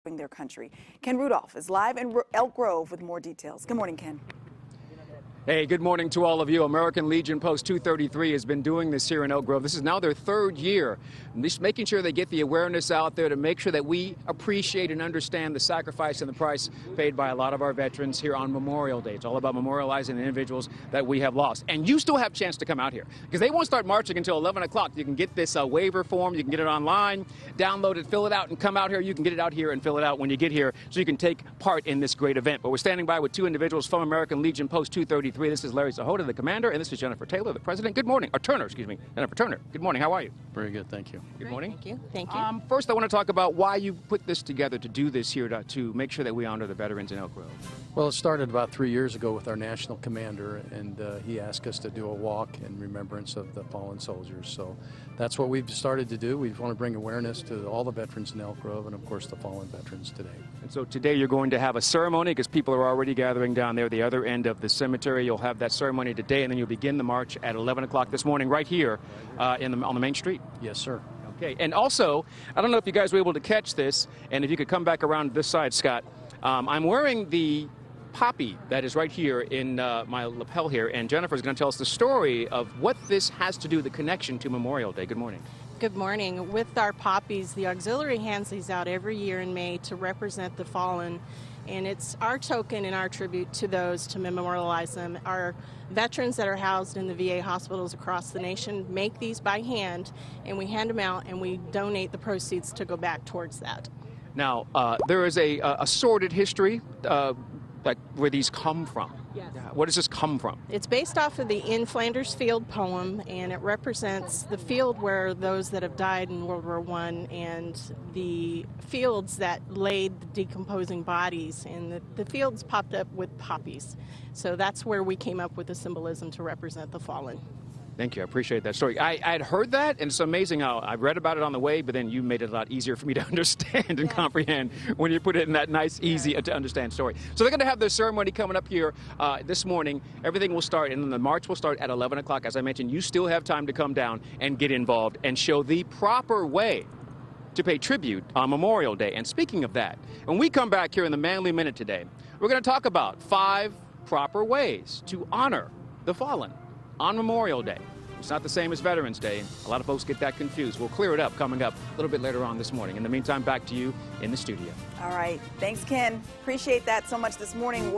their country. Ken Rudulph is live in Elk Grove with more details. Good morning, Ken. Hey, good morning to all of you. American Legion Post 233 has been doing this here in Elk Grove. This is now their third year. Just making sure they get the awareness out there to make sure that we appreciate and understand the sacrifice and the price paid by a lot of our veterans here on Memorial Day. It's all about memorializing the individuals that we have lost. And you still have a chance to come out here because they won't start marching until 11 o'clock. You can get this waiver form. You can get it online, download it, fill it out, and come out here. You can get it out here and fill it out when you get here so you can take part in this great event. But we're standing by with two individuals from American Legion Post 233. This is Larry Sahota, the commander, and this is Jennifer Taylor, the president. Good morning. Or Turner, excuse me. Jennifer Turner. Good morning. How are you? Very good, thank you. Good morning. Thank you. Thank you. First, I want to talk about why you put this together to do this here to make sure that we honor the veterans in Elk Grove. Well, it started about 3 years ago with our national commander, and he asked us to do a walk in remembrance of the fallen soldiers. So that's what we've started to do. We want to bring awareness to all the veterans in Elk Grove and, of course, the fallen veterans today. And so today you're going to have a ceremony because people are already gathering down there, the other end of the cemetery. You'll have that ceremony today, and then you'll begin the march at 11 o'clock this morning right here on the main street. Yes, sir. Okay, and also, I don't know if you guys were able to catch this, and if you could come back around this side, Scott. I'm wearing the poppy that is right here in my lapel here, and Jennifer's going to tell us the story of what this has to do, the connection to Memorial Day. Good morning. Good morning. With our poppies, the auxiliary hands these out every year in May to represent the fallen, and it's our token and our tribute to those to memorialize them. Our veterans that are housed in the VA hospitals across the nation make these by hand, and we hand them out, and we donate the proceeds to go back towards that. Now, there is a sordid history like where these come from. Yes. Where does this come from? It's based off of the In Flanders Field poem, and it represents the field where those that have died in World War I and the fields that laid the decomposing bodies, and the fields popped up with poppies. So that's where we came up with the symbolism to represent the fallen. Thank you. I appreciate that story. I had heard that, and it's amazing how I read about it on the way, but then you made it a lot easier for me to understand and comprehend when you put it in that nice, easy to understand story. So they're going to have their ceremony coming up here this morning. Everything will start, and then the march will start at 11 o'clock. As I mentioned, you still have time to come down and get involved and show the proper way to pay tribute on Memorial Day. And speaking of that, when we come back here in the Manly Minute today, we're going to talk about 5 proper ways to honor the fallen on Memorial Day. It's not the same as Veterans Day. A lot of folks get that confused. We'll clear it up coming up a little bit later on this morning. In the meantime, back to you in the studio. All right. Thanks, Ken. Appreciate that so much this morning.